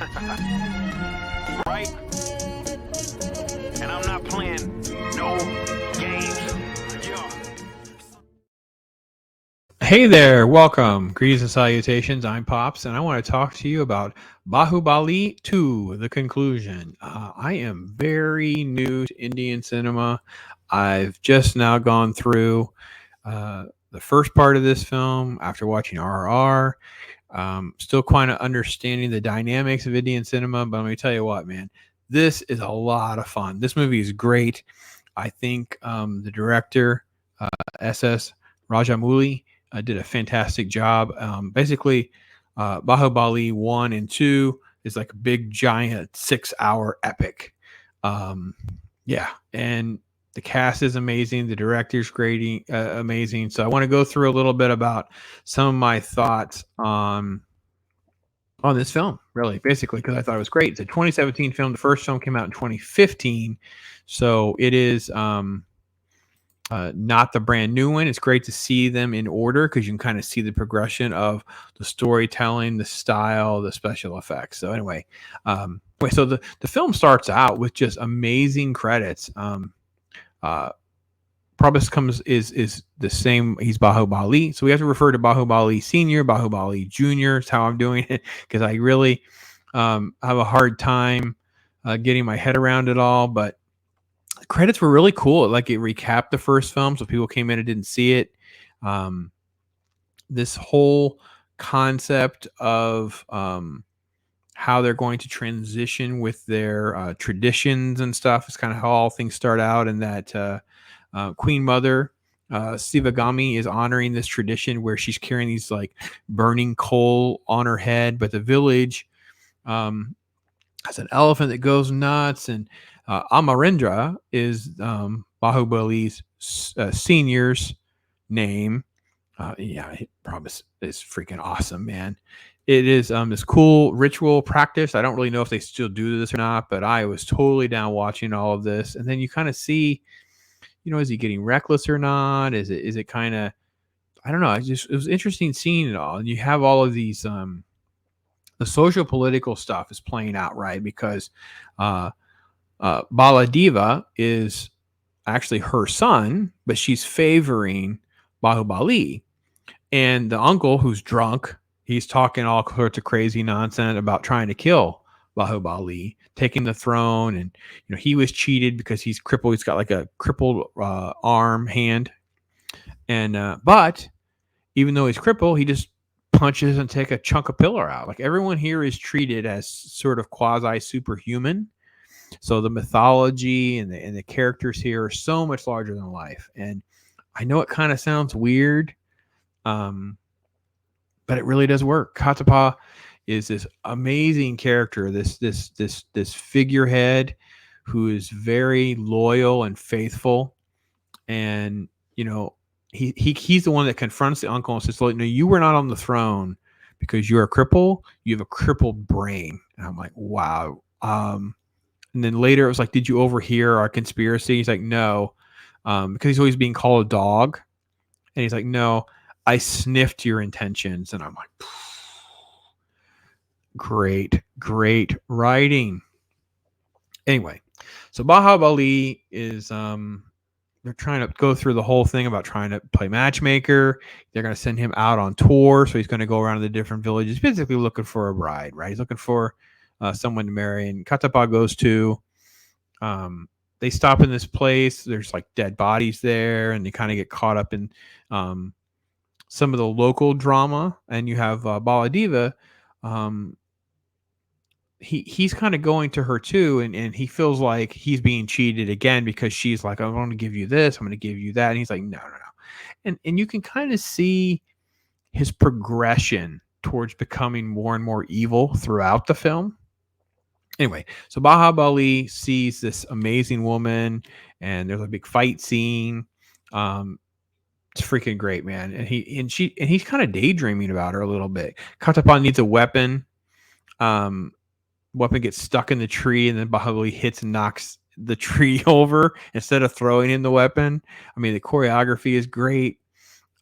Right? And I'm not playing no games. Yeah. Hey there, welcome. Greetings and salutations. I'm Pops, and I want to talk to you about Bahubali 2, the conclusion. I am very new to Indian cinema. I've just now gone through the first part of this film after watching RRR. Still kind of understanding the dynamics of Indian cinema, but let me tell you what, man, this is a lot of fun. This movie is great. I think the director, SS Rajamouli, did a fantastic job. Basically, Bahubali 1 and 2 is like a big, giant 6-hour epic. Um, yeah. And the cast is amazing. The director's great, amazing. So I want to go through a little bit about some of my thoughts on this film, really, basically, because I thought it was great. It's a 2017 film. The first film came out in 2015. So it is not the brand new one. It's great to see them in order because you can kind of see the progression of the storytelling, the style, the special effects. So anyway, so the film starts out with just amazing credits. Prabhas comes is the same. He's Bahubali, so we have to refer to Bahubali Senior, Bahubali Junior. Is how I'm doing it because I really have a hard time getting my head around it all. But credits were really cool. Like it recapped the first film, so people came in and didn't see it. This whole concept of how they're going to transition with their traditions and stuff is kind of how all things start out, and that Queen Mother Sivagami is honoring this tradition where she's carrying these like burning coal on her head, but the village has an elephant that goes nuts, and Amarendra is Bahubali's senior's name. Yeah, Prabhas is freaking awesome, man. It is this cool ritual practice. I don't really know if they still do this or not, but I was totally down watching all of this. And then you kind of see, is he getting reckless or not? Is it kind of, I don't know. It was interesting seeing it all. And you have all of these the social political stuff is playing out, right? Because Bhallaladeva is actually her son, but she's favoring Bahubali. And the uncle, who's drunk, he's talking all sorts of crazy nonsense about trying to kill Bahubali, taking the throne. And, he was cheated because he's crippled. He's got like a crippled arm, hand. And, but even though he's crippled, he just punches and take a chunk of pillar out. Like everyone here is treated as sort of quasi superhuman. So the mythology and the characters here are so much larger than life. And I know it kind of sounds weird, but it really does work. Kattappa is this amazing character, this figurehead who is very loyal and faithful. And he's the one that confronts the uncle and says, "No, you were not on the throne because you're a cripple. You have a crippled brain." And I'm like, wow. And then later it was like, "Did you overhear our conspiracy?" He's like, "No," because he's always being called a dog. And he's like, "No, I sniffed your intentions." And I'm like, great writing. Anyway, so Bahubali is they're trying to go through the whole thing about trying to play matchmaker. They're going to send him out on tour, so he's going to go around to the different villages, basically looking for a bride, right? He's looking for someone to marry. And Kattappa goes to. They stop in this place. There's like dead bodies there, and they kind of get caught up in some of the local drama. And you have Bhallaladeva. He's kind of going to her too, and he feels like he's being cheated again because she's like, "I'm going to give you this, I'm going to give you that," and he's like, no. And you can kind of see his progression towards becoming more and more evil throughout the film. Anyway, so Bahubali sees this amazing woman, and there's a big fight scene. It's freaking great, man. And he's kind of daydreaming about her a little bit. Kattappa needs a weapon. Weapon gets stuck in the tree, and then Bahubali hits and knocks the tree over instead of throwing in the weapon. I mean, the choreography is great.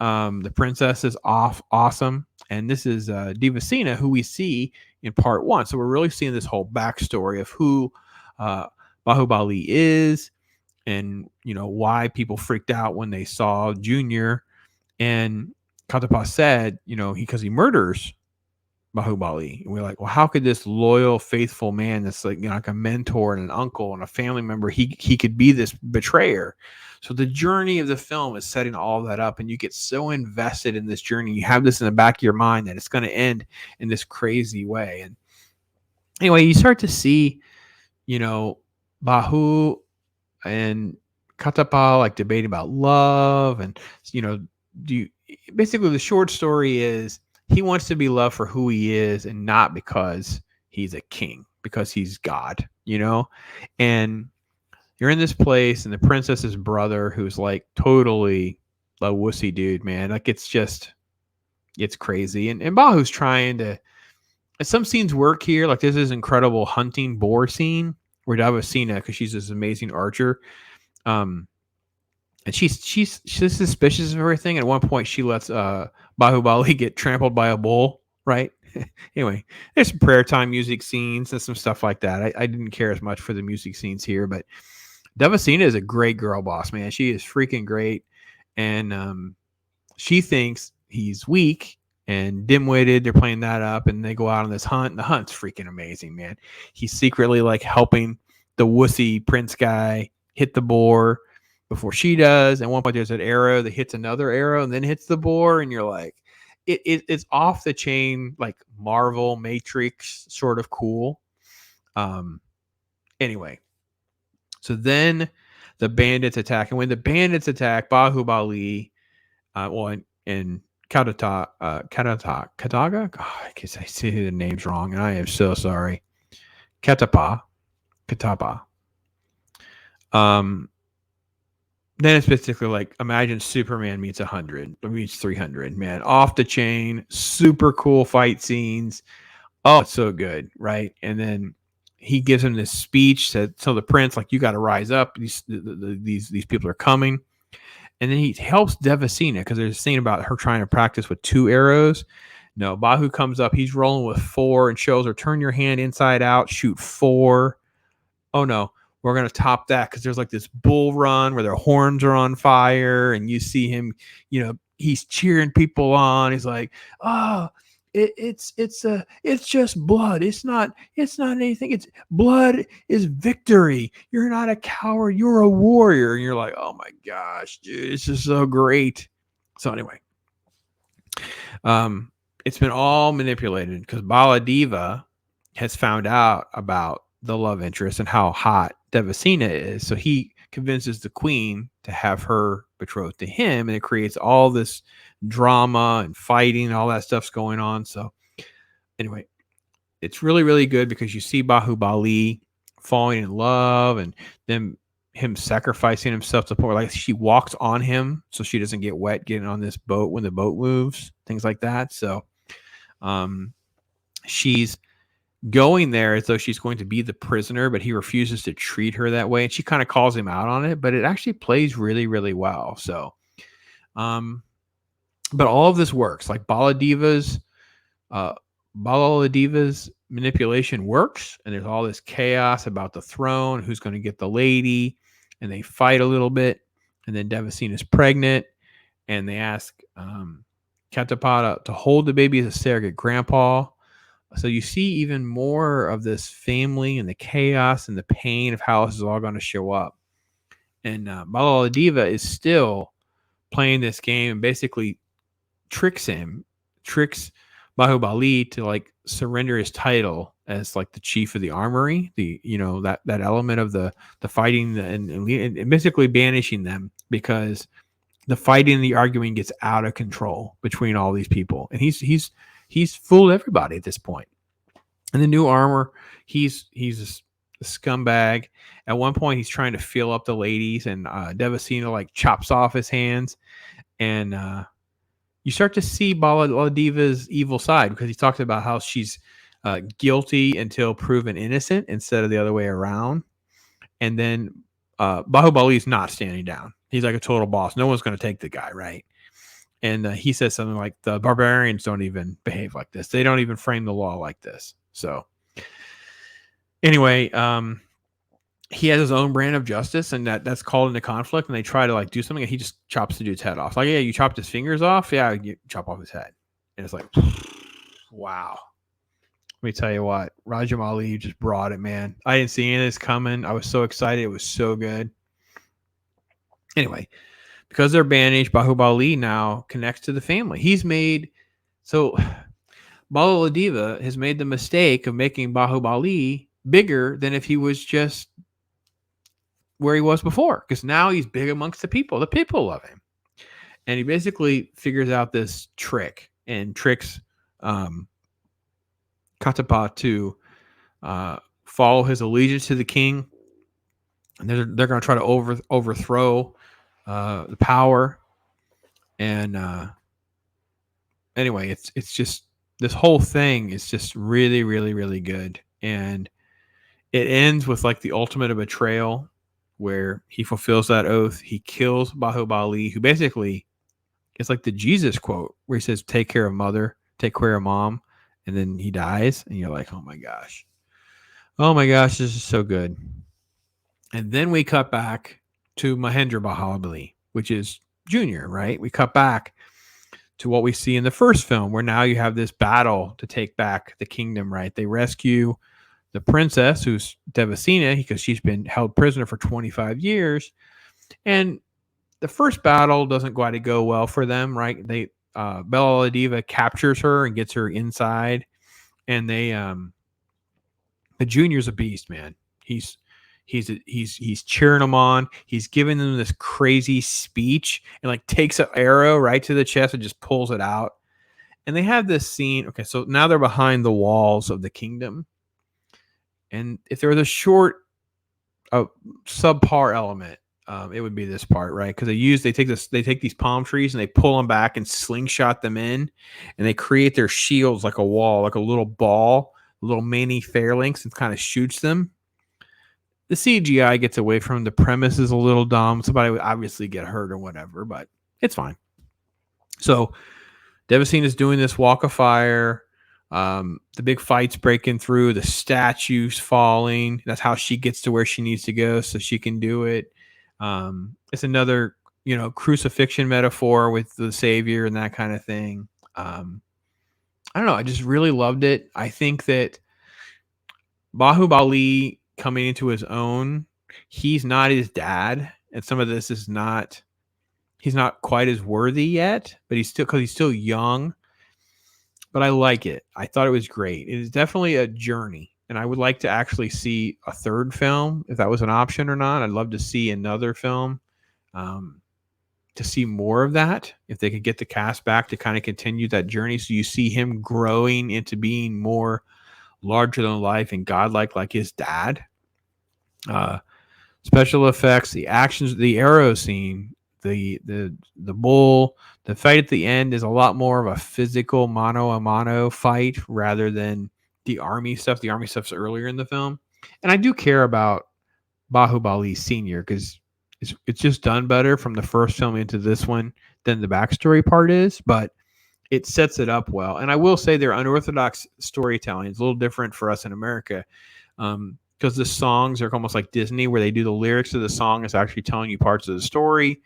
The princess is awesome. And this is Devasena, who we see in part 1. So we're really seeing this whole backstory of who Bahubali is, and why people freaked out when they saw Junior. And Kattappa said, because he murders Bahubali. And we're like, well, how could this loyal, faithful man that's like a mentor and an uncle and a family member, he could be this betrayer? So the journey of the film is setting all that up, and you get so invested in this journey. You have this in the back of your mind that it's going to end in this crazy way. And anyway, you start to see, Bahu and Kattappa like debating about love, and basically the short story is he wants to be loved for who he is and not because he's a king, because he's God, and you're in this place, and the princess's brother, who's like totally a wussy dude, man. Like it's crazy. And Bahu's trying to, and some scenes work here. Like there's this incredible hunting boar scene where Devasena, because she's this amazing archer, and she's suspicious of everything. At one point, she lets Bahubali get trampled by a bull. Right. Anyway, there's some prayer time music scenes and some stuff like that. I didn't care as much for the music scenes here, but Devasena is a great girl boss, man. She is freaking great, and she thinks he's weak and dim-witted. They're playing that up, and they go out on this hunt. And the hunt's freaking amazing, man. He's secretly like helping the wussy prince guy hit the boar before she does. At one point, there's an arrow that hits another arrow and then hits the boar, and you're like, it's off the chain, like Marvel Matrix sort of cool. Anyway, so then the bandits attack, and when the bandits attack, Bahubali, and Kataga. I guess I say the names wrong, and I am so sorry. Kattappa. Then it's basically like, imagine Superman meets 100, meets 300, man. Off the chain, super cool fight scenes. Oh, it's so good, right? And then he gives him this speech that tell the prince, like, you got to rise up. These people are coming. And then he helps Devasena, because there's a scene about her trying to practice with 2 arrows. No, Bahu comes up. He's rolling with 4 and shows her, turn your hand inside out, shoot 4. Oh, no. We're going to top that, because there's like this bull run where their horns are on fire, and you see him, he's cheering people on. He's like, oh, it's just blood. It's not anything. It's blood is victory. You're not a coward. You're a warrior. And you're like, oh my gosh, dude, this is so great. So anyway, it's been all manipulated, because Bhallaladeva has found out about the love interest and how hot Devasena is. So he convinces the queen to have her betrothed to him, and it creates all this drama and fighting and all that stuff's going on. So anyway, it's really, really good, because you see Bahubali falling in love, and then him sacrificing himself to the point where, like, she walks on him so she doesn't get wet getting on this boat when the boat moves, things like that. So she's going there as though she's going to be the prisoner, but he refuses to treat her that way, and she kind of calls him out on it, but it actually plays really, really well. So but all of this works. Like Bhalladeva's manipulation works, and there's all this chaos about the throne, who's going to get the lady, and they fight a little bit, and then Devasena's pregnant, and they ask Kattappa to hold the baby as a surrogate grandpa. So you see even more of this family and the chaos and the pain of how this is all going to show up. And Bhallaladeva is still playing this game and basically tricks Bahubali to like surrender his title as like the chief of the armory, that element of the fighting and basically banishing them, because the fighting and the arguing gets out of control between all these people, and he's fooled everybody at this point. And the new armor, he's a scumbag. At one point, he's trying to fill up the ladies, and Devasena like chops off his hands, and you start to see Bhallaladeva's evil side, because he talks about how she's guilty until proven innocent instead of the other way around. And then Bahubali's not standing down. He's like a total boss. No one's going to take the guy, right? And he says something like, the barbarians don't even behave like this. They don't even frame the law like this. So anyway, he has his own brand of justice, and that's called into conflict, and they try to like do something, and he just chops the dude's head off. Like, yeah, you chopped his fingers off. Yeah, you chop off his head. And it's like, wow. Let me tell you what, Rajamouli just brought it, man. I didn't see any of this coming. I was so excited. It was so good. Anyway, because they're banished, Bahubali now connects to the family. He's made, so Bhallaladeva has made the mistake of making Bahubali bigger than if he was just where he was before, because now he's big amongst the people. The people love him. And he basically figures out this trick and tricks Kattappa to follow his allegiance to the king. And they're going to try to overthrow the power. And anyway, it's just, this whole thing is just really, really, really good. And it ends with like the ultimate of betrayal, where he fulfills that oath. He kills Bahubali, who basically, it's like the Jesus quote where he says, take care of mother, take care of mom. And then he dies. And you're like, oh my gosh. Oh my gosh, this is so good. And then we cut back to Mahendra Bahubali, which is Junior, right? We cut back to what we see in the first film, where now you have this battle to take back the kingdom, right? They rescue the princess, who's Devasena, because she's been held prisoner for 25 years. And the first battle doesn't quite go well for them, right? They Bhallaladeva captures her and gets her inside, and they the Junior's a beast, man. He's cheering them on. He's giving them this crazy speech and like takes an arrow right to the chest and just pulls it out. And they have this scene. Okay, so now they're behind the walls of the kingdom. And if there was a short subpar element, it would be this part, right? Because they take these palm trees and they pull them back and slingshot them in, and they create their shields like a wall, like a little ball, a little mini phalanx, and kind of shoots them. The CGI gets away from them. The premise is a little dumb. Somebody would obviously get hurt or whatever, but it's fine. So Devasena is doing this walk of fire. The big fight's breaking through. The statue's falling. That's how she gets to where she needs to go so she can do it. It's another, crucifixion metaphor with the Savior and that kind of thing. I don't know. I just really loved it. I think that Bahubali coming into his own, he's not his dad, and some of this is not, he's not quite as worthy yet, but he's still young. But I like it. I thought it was great. It is definitely a journey, and I would like to actually see a third film if that was an option or not. I'd love to see another film, to see more of that, if they could get the cast back to kind of continue that journey, so you see him growing into being more larger than life and godlike like his dad. Special effects, the actions, the arrow scene, the bull, the fight at the end is a lot more of a physical mano a mano fight rather than the army stuff. The army stuff's earlier in the film, and I do care about Bahubali Senior because it's just done better from the first film into this one than the backstory part is, but it sets it up well. And I will say their unorthodox storytelling is a little different for us in America, because the songs are almost like Disney, where they do the lyrics of the song is actually telling you parts of the story.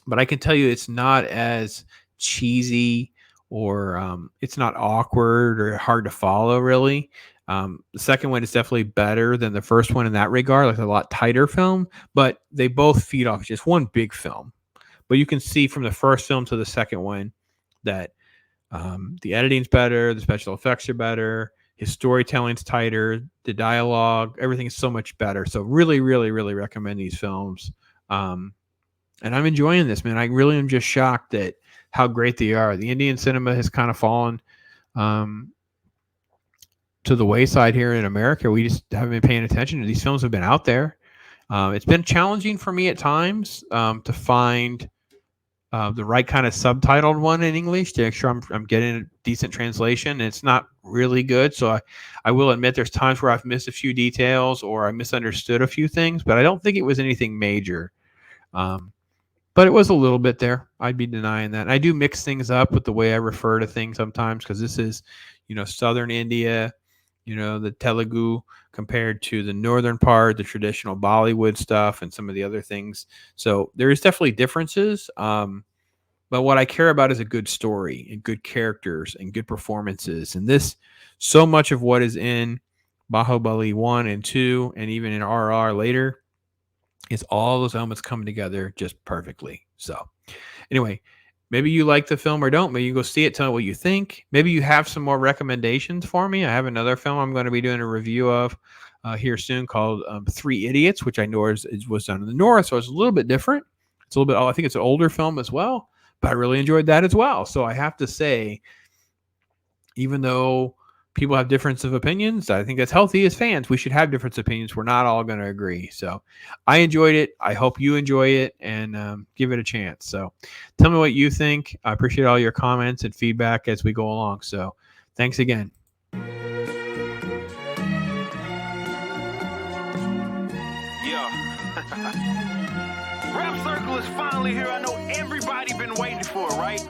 But I can tell you it's not as cheesy, or it's not awkward or hard to follow, really. The second one is definitely better than the first one in that regard, like a lot tighter film, but they both feed off just one big film. But you can see from the first film to the second one that the editing's better, the special effects are better, his storytelling's tighter, the dialogue, everything is so much better. So really, really, really recommend these films. And I'm enjoying this, man. I really am just shocked at how great they are. The Indian cinema has kind of fallen to the wayside here in America. We just haven't been paying attention to these films. Have been out there. It's been challenging for me at times to find the right kind of subtitled one in English to make sure I'm getting a decent translation. It's not really good, so I will admit there's times where I've missed a few details or I misunderstood a few things, but I don't think it was anything major. But but it was a little bit there. I'd be denying that. And I do mix things up with the way I refer to things sometimes, because this is, southern India, the Telugu compared to the northern part, the traditional Bollywood stuff, and some of the other things. So there is definitely differences. But what I care about is a good story and good characters and good performances. And so much of what is in Bahubali 1 and 2, and even in RR later, is all those elements coming together just perfectly. So anyway, maybe you like the film or don't. Maybe you go see it, tell me what you think. Maybe you have some more recommendations for me. I have another film I'm going to be doing a review of here soon called Three Idiots, which I know was done in the North, so it's a little bit different. It's a little bit, I think it's an older film as well, but I really enjoyed that as well. So I have to say, even though people have difference of opinions, I think that's healthy as fans. We should have different opinions. We're not all going to agree. So I enjoyed it. I hope you enjoy it, and give it a chance. So tell me what you think. I appreciate all your comments and feedback as we go along. So thanks again. Rap Circle is finally here. I know everybody been waiting for it, right?